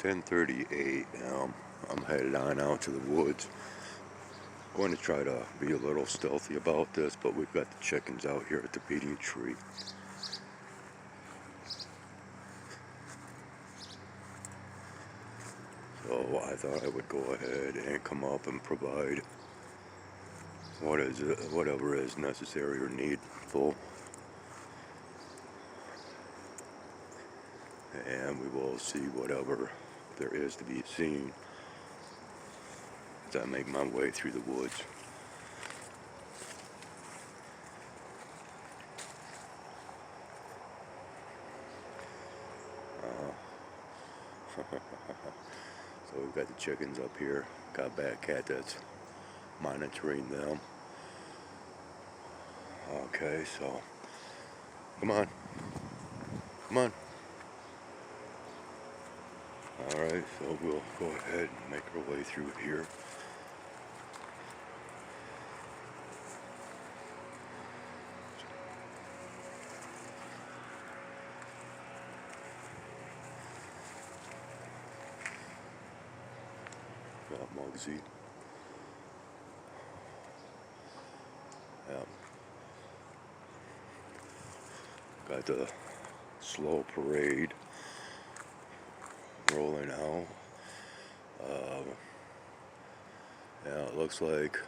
10:30 a.m. I'm headed on out to the woods. Going to try to be a little stealthy about this, but we've got the chickens out here at the feeding tree. So I thought I would go ahead and come up and provide whatever is necessary or needful. And we will see whatever there is to be seen as I make my way through the woods. So we've got the chickens up here, got a bad cat that's monitoring them. Okay, so come on. Alright, so we'll go ahead and make our way through here. Got Muggsy. Yep. Got the slow parade rolling out. Yeah, it looks like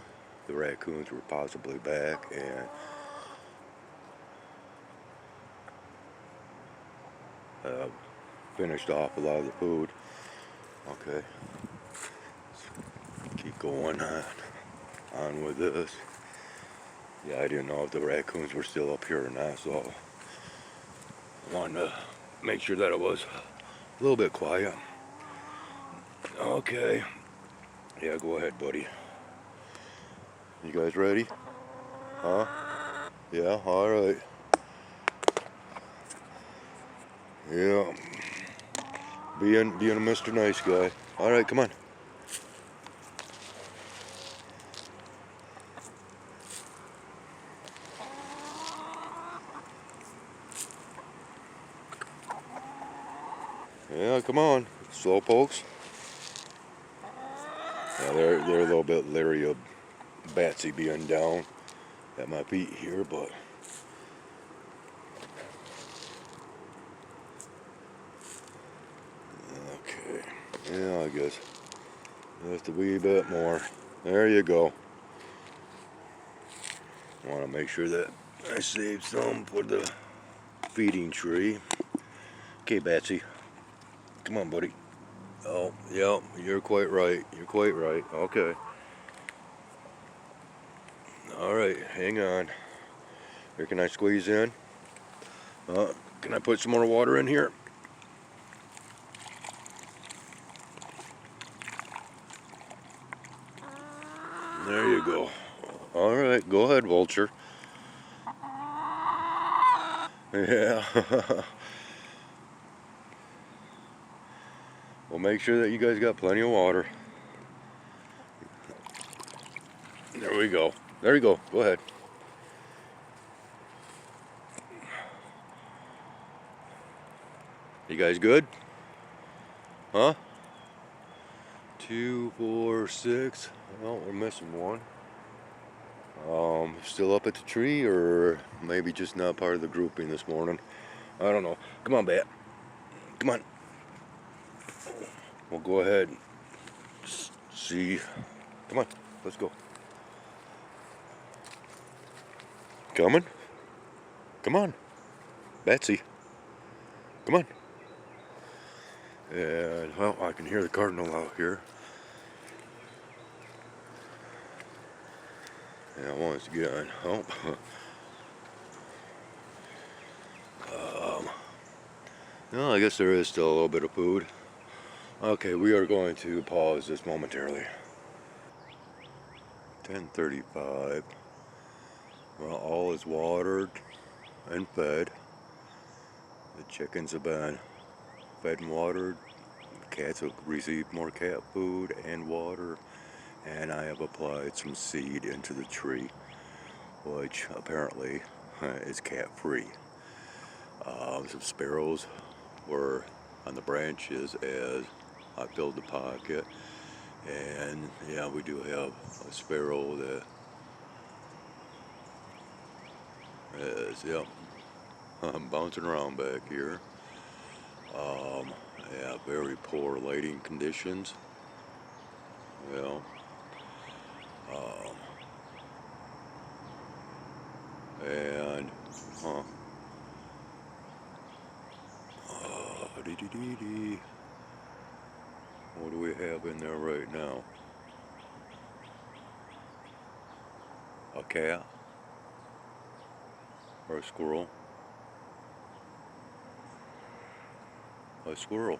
the raccoons were possibly back and finished off a lot of the food. Okay, let's keep going on with this. Yeah, I didn't know if the raccoons were still up here or not, so I wanted to make sure that it was a little bit quiet. Okay. Yeah, go ahead, buddy. You guys ready? Huh? Yeah, alright. Yeah. Being a Mr. Nice Guy. Alright, come on. Yeah, come on. Slow pokes. Yeah, they're a little bit leery of Batsy being down at my feet here, but okay. Yeah, I guess just a wee bit more. There you go. Want to make sure that I save some for the feeding tree. Okay, Batsy. Come on, buddy. Oh, yeah, you're quite right. You're quite right. Okay. Alright, hang on. Here, can I squeeze in? Can I put some more water in here? There you go. Alright, go ahead, vulture. Yeah. We'll make sure that you guys got plenty of water. There we go. There you go. Go ahead. You guys good? Huh? 2, 4, 6. Oh, we're missing one. Still up at the tree, or maybe just not part of the grouping this morning. I don't know. Come on, Bat. Come on. We'll go ahead and see. Come on. Let's go. Coming? Come on. Batsy. Come on. And, well, I can hear the cardinal out here. Yeah, once again. Oh. No, I guess there is still a little bit of food. Okay, we are going to pause this momentarily. 10:35. Well, all is watered and fed. The chickens have been fed and watered. The cats have received more cat food and water. And I have applied some seed into the tree, which apparently is cat free. Some sparrows were on the branches as I filled the pocket, and yeah, we do have a sparrow that is, yep, bouncing around back here. Um, yeah, very poor lighting conditions. Well, um, and huh, dee dee dee dee. What do we have in there right now? A cat or a squirrel? A squirrel.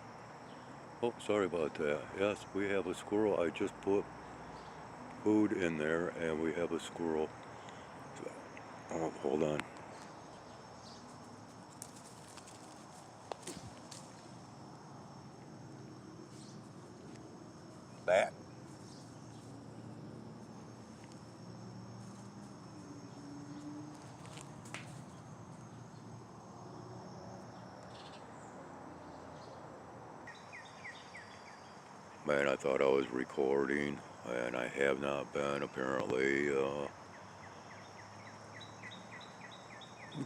Oh, sorry about that. Yes, we have a squirrel. I just put food in there, and we have a squirrel. So, oh, hold on. Back. Man, I thought I was recording, and I have not been, apparently. The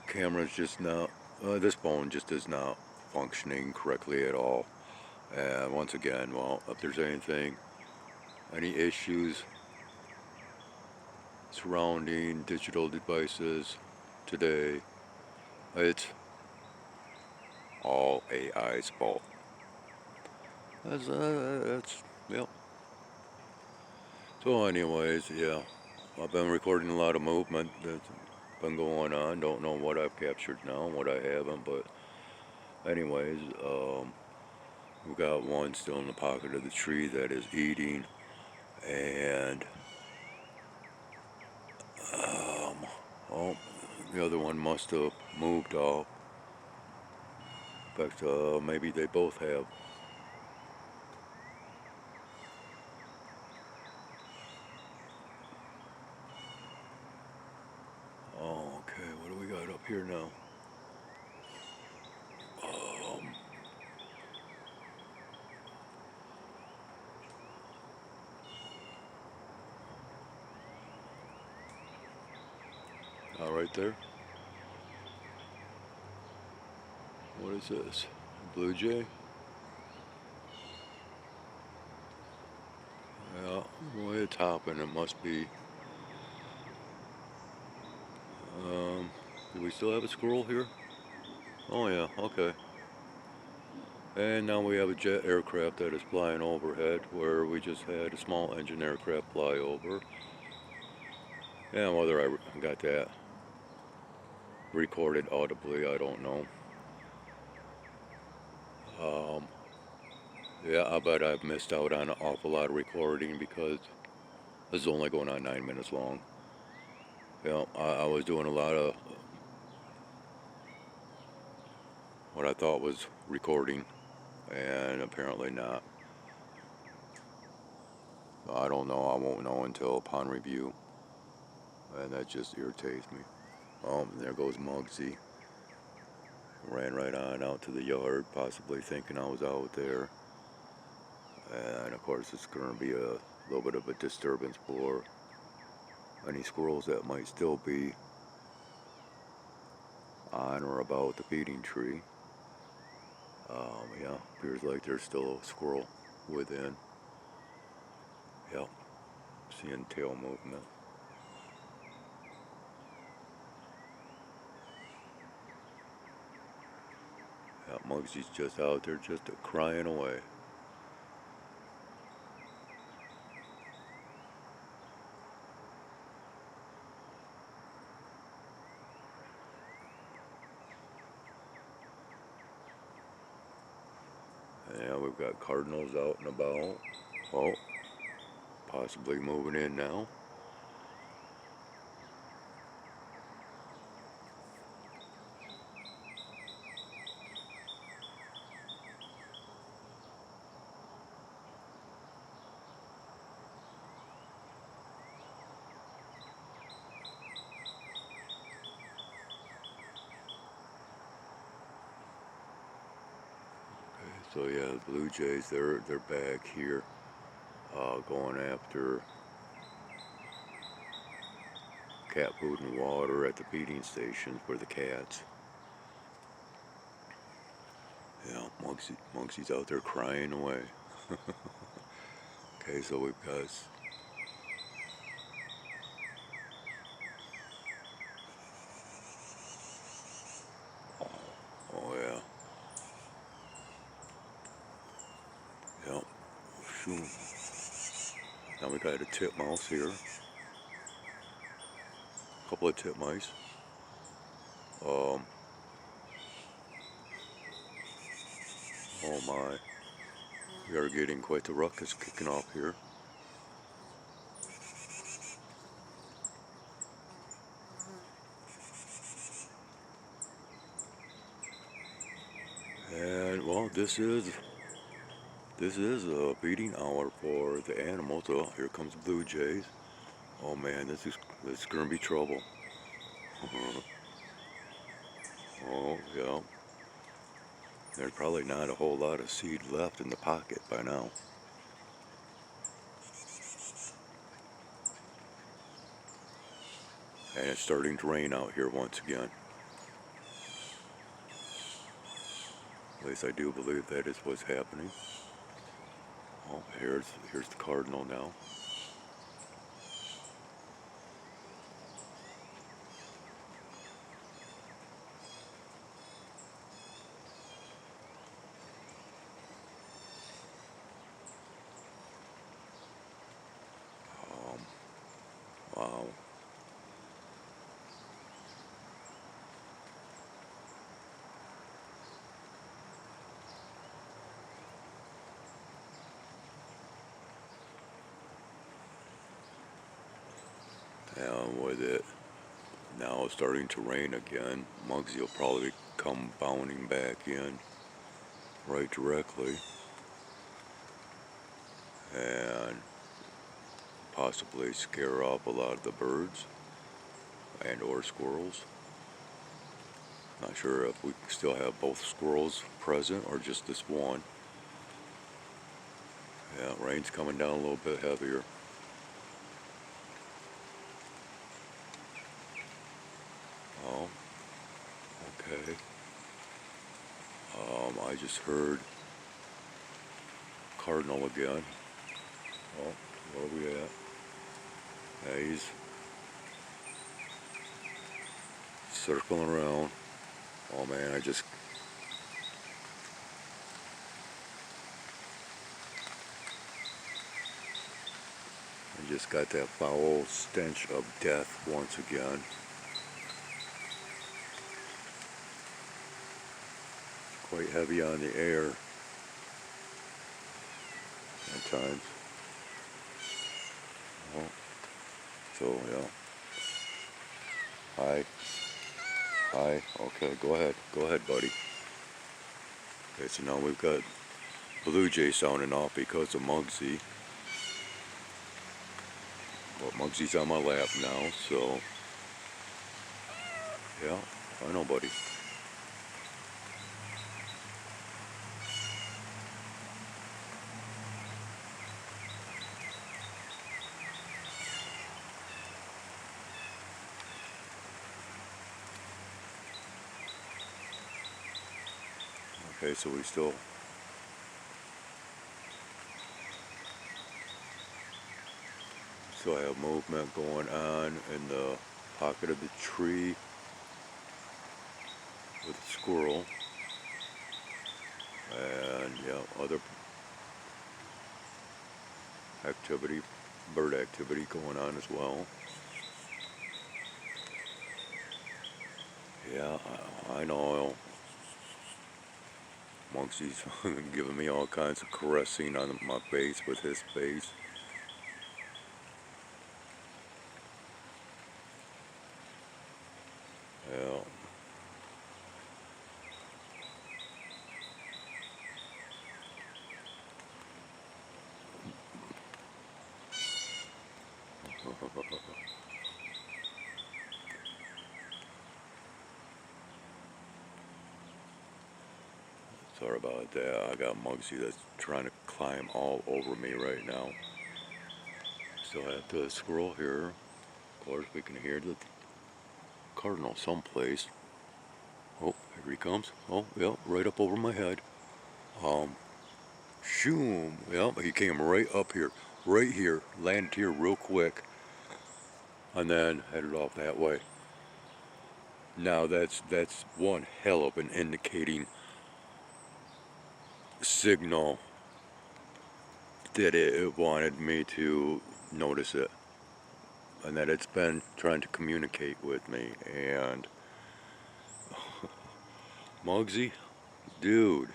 camera's just not, this phone just is not functioning correctly at all. And once again, well, if there's anything, any issues surrounding digital devices today, it's all AI's fault. That's, yep. So anyways, yeah, I've been recording a lot of movement that's been going on. Don't know what I've captured now and what I haven't, but anyways, we've got one still in the pocket of the tree that is eating, and oh, the other one must have moved off. In fact, maybe they both have. Oh, okay, what do we got up here now? Right there. What is this? Blue jay? Yeah, well, it's hopping. It must be. Do we still have a squirrel here? Oh yeah, okay. And now we have a jet aircraft that is flying overhead, where we just had a small engine aircraft fly over. And whether I got that recorded audibly, I don't know. Um, yeah, I bet I've missed out on an awful lot of recording because this is only going on 9 minutes long. Yeah, I was doing a lot of what I thought was recording, and apparently not. I don't know. I won't know until upon review, and that just irritates me. There goes Muggsy. Ran right on out to the yard, possibly thinking I was out there. And of course, it's going to be a little bit of a disturbance for any squirrels that might still be on or about the feeding tree. Yeah, appears like there's still a squirrel within. Yep, seeing tail movement. Yeah, Muggsy's just out there just crying away. Yeah, we've got cardinals out and about. Oh, possibly moving in now. So yeah, the blue jays, they're back here, going after cat food and water at the feeding station for the cats. Yeah, Muggsy's out there crying away. Okay, so we've got oh yeah. Yep. Shoot. Now we got a titmouse here. A couple of titmice. Oh my. We are getting quite the ruckus kicking off here. And well, this is a feeding hour for the animals. Oh, here comes the blue jays. Oh man, this is gonna be trouble. Oh yeah. There's probably not a whole lot of seed left in the pocket by now. And it's starting to rain out here once again. At least I do believe that is what's happening. Oh, here's the cardinal now. Wow. And with it now starting to rain again, Muggsy will probably come bounding back in right directly and possibly scare off a lot of the birds and or squirrels. Not sure if we still have both squirrels present or just this one. Yeah, rain's coming down a little bit heavier. Oh, okay. I just heard Cardinal again. Oh, where are we at? Yeah, he's circling around. Oh man, I just got that foul stench of death once again. Quite heavy on the air at times. Oh, so yeah. Hi. Hi. Okay, go ahead, buddy. Okay, so now we've got Blue Jay sounding off because of Muggsy. Well, Muggsy's on my lap now, so yeah, I know, buddy. Okay, so we still have movement going on in the pocket of the tree with the squirrel, and yeah, other activity, bird activity going on as well. Yeah, I know. Muggsy's giving me all kinds of caressing on my face with his face. Yeah. Sorry about that. I got Muggsy that's trying to climb all over me right now. Still have the squirrel here. Of course, we can hear the cardinal someplace. Oh, here he comes. Oh, yeah, right up over my head. Shoom. Yeah, he came right up here. Right here. Landed here real quick. And then headed off that way. Now that's one hell of an indicating signal that it wanted me to notice it. And that it's been trying to communicate with me. And Muggsy, dude.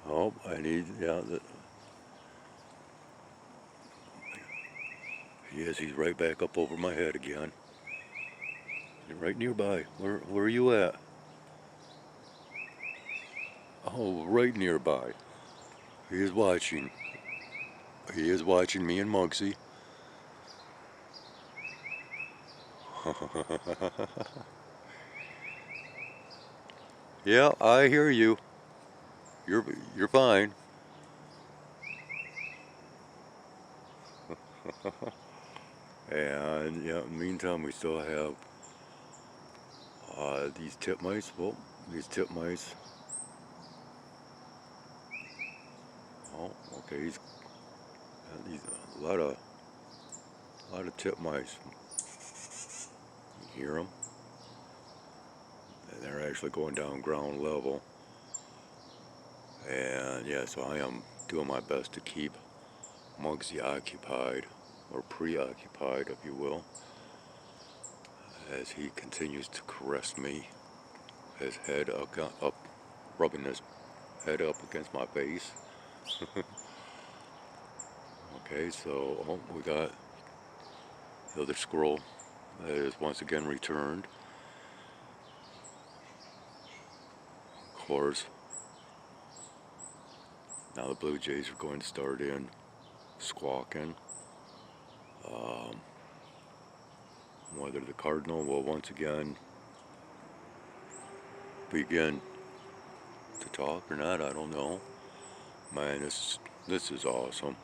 Oh, I need, yeah. He's right back up over my head again. Right nearby. Where are you at? Oh, right nearby. He is watching. He is watching me and Muggsy. Yeah, I hear you. You're fine. And yeah, in the meantime, we still have these titmice. Well, these titmice. Oh, okay. He's a lot of titmice. You hear them? And they're actually going down ground level. And yeah, so I am doing my best to keep Muggsy occupied, or preoccupied, if you will, as he continues to caress me, his head up, rubbing his head up against my face. Okay, so we got the other squirrel that is once again returned. Of course, now the blue jays are going to start in squawking. Whether the cardinal will once again begin to talk or not, I don't know. Man, this is awesome.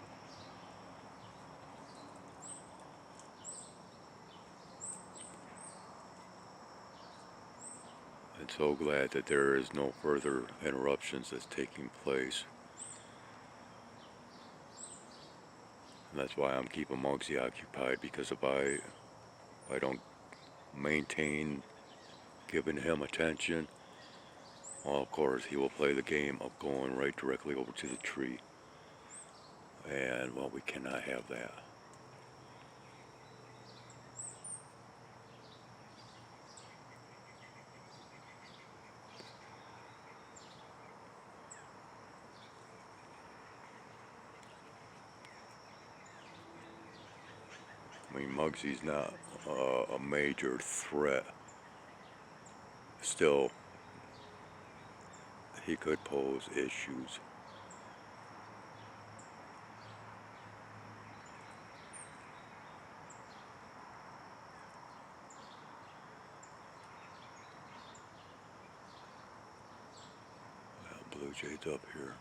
I'm so glad that there is no further interruptions that's taking place. And that's why I'm keeping Muggsy occupied, because if I don't maintain giving him attention, well, of course, he will play the game of going right directly over to the tree. And, well, we cannot have that. I mean, Muggsy's not a major threat. Still, he could pose issues. Blue Jay's up here.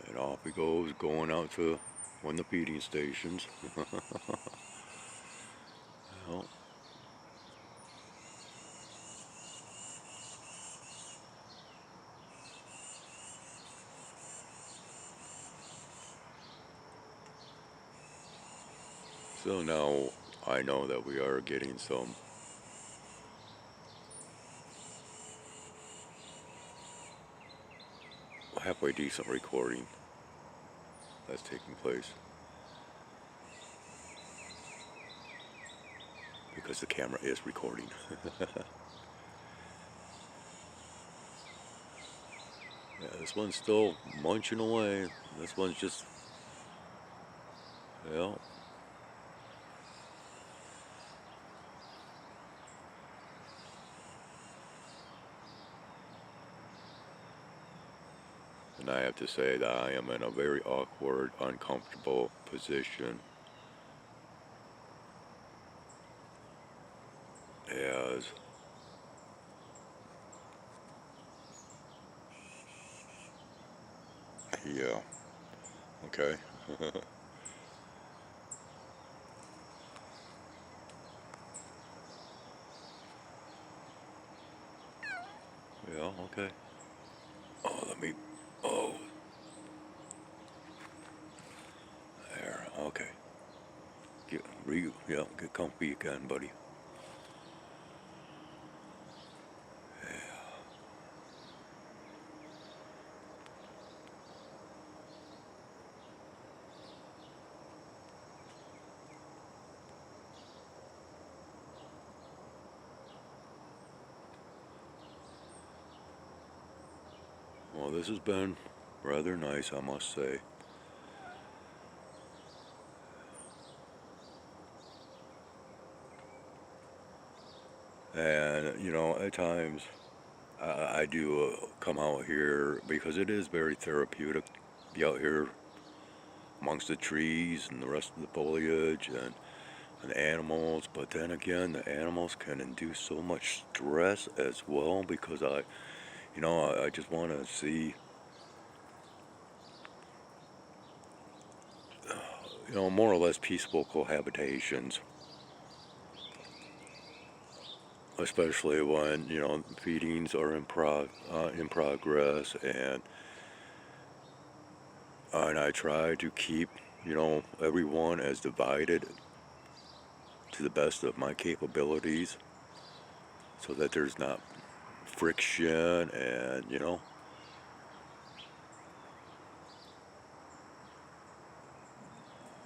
And off he goes, going out to one of the feeding stations. Well, so now I know that we are getting some halfway decent recording that's taking place. Because the camera is recording. Yeah, this one's still munching away. This one's just, yeah. And I have to say that I am in a very awkward, uncomfortable position, as Yeah. Okay. Yeah. Okay. Oh, let me. Oh, there. Okay. Yeah. Get comfy again, buddy. Well, this has been rather nice, I must say. And at times I do come out here because it is very therapeutic. Be out here amongst the trees and the rest of the foliage and the animals. But then again, the animals can induce so much stress as well because I just want to see, more or less peaceful cohabitations, especially when, feedings are in progress and I try to keep, everyone as divided to the best of my capabilities so that there's not friction and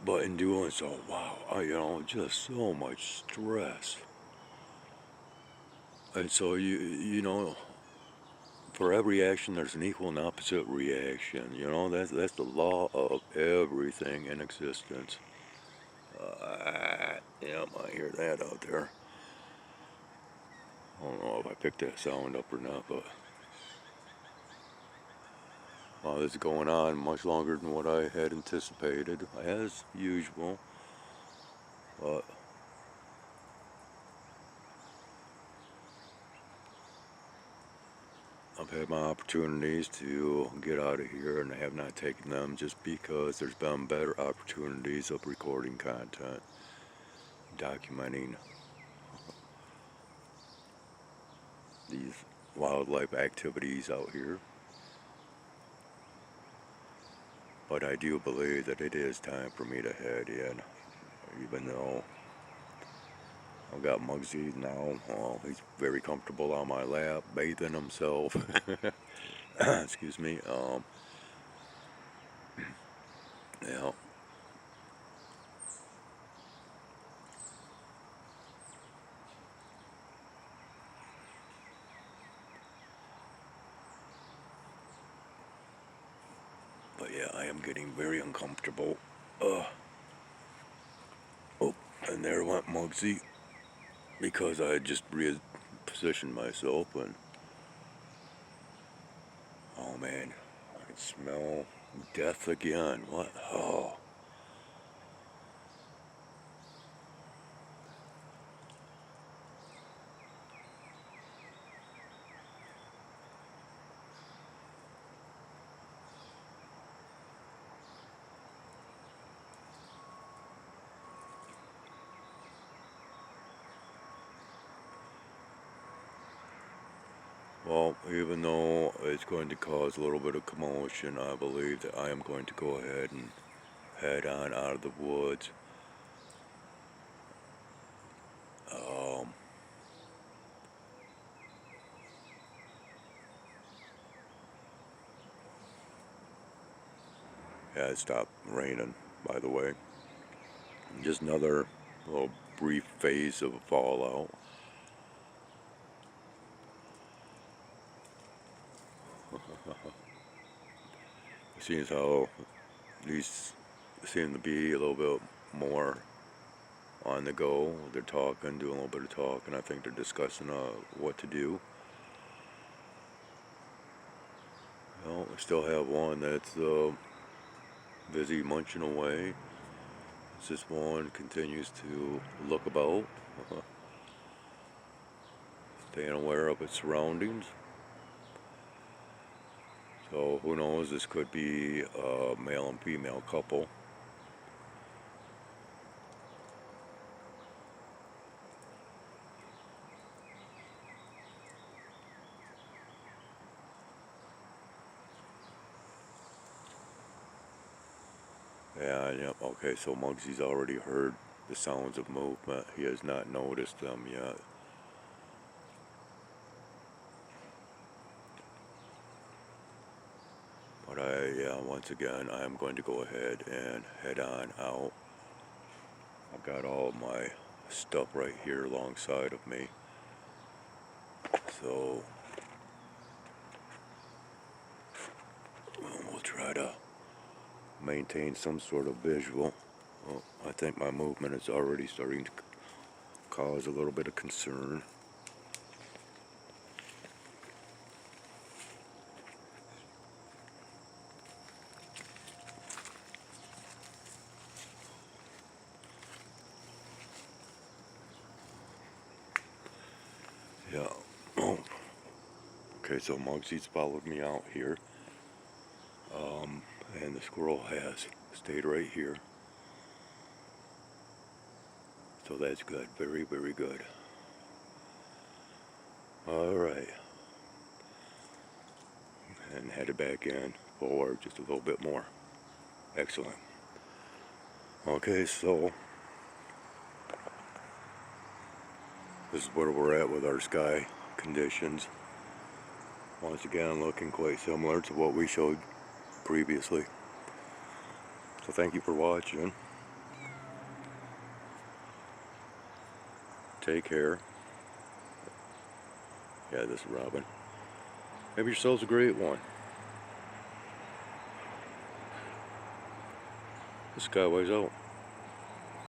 but in doing so, wow, just so much stress. And so for every action there's an equal and opposite reaction. That's the law of everything in existence. Yeah, I hear that out there. I don't know if I picked that sound up or not, but this is going on much longer than what I had anticipated, as usual. But I've had my opportunities to get out of here and I have not taken them just because there's been better opportunities of recording content, documenting these wildlife activities out here. But I do believe that it is time for me to head in, even though I've got Muggsy now. He's very comfortable on my lap, bathing himself. Excuse me. Yeah. But yeah, I am getting very uncomfortable. Uh, oh, and there went Muggsy because I had just repositioned myself and oh man, I can smell death again. What? Oh. Well, even though it's going to cause a little bit of commotion, I believe that I am going to go ahead and head on out of the woods. Um, yeah, it stopped raining, by the way. Just another little brief phase of fallout. Seems how these seem to be a little bit more on the go. They're talking, doing a little bit of talking. I think they're discussing what to do. Well, we still have one that's busy munching away. This one continues to look about, staying aware of its surroundings. So who knows, this could be a male and female couple. Yeah, yep, okay, so Muggsy's already heard the sounds of movement. He has not noticed them yet. But once again, I am going to go ahead and head on out. I've got all of my stuff right here alongside of me. So we'll try to maintain some sort of visual. Well, I think my movement is already starting to cause a little bit of concern. Yeah. Okay, so Muggsy's followed me out here. And the squirrel has stayed right here. So that's good. Very, very good. Alright. And headed back in forward just a little bit more. Excellent. Okay, so this is where we're at with our sky conditions. Once again, looking quite similar to what we showed previously. So thank you for watching. Take care. Yeah, this is Robin. Have yourselves a great one. The Skyway's out.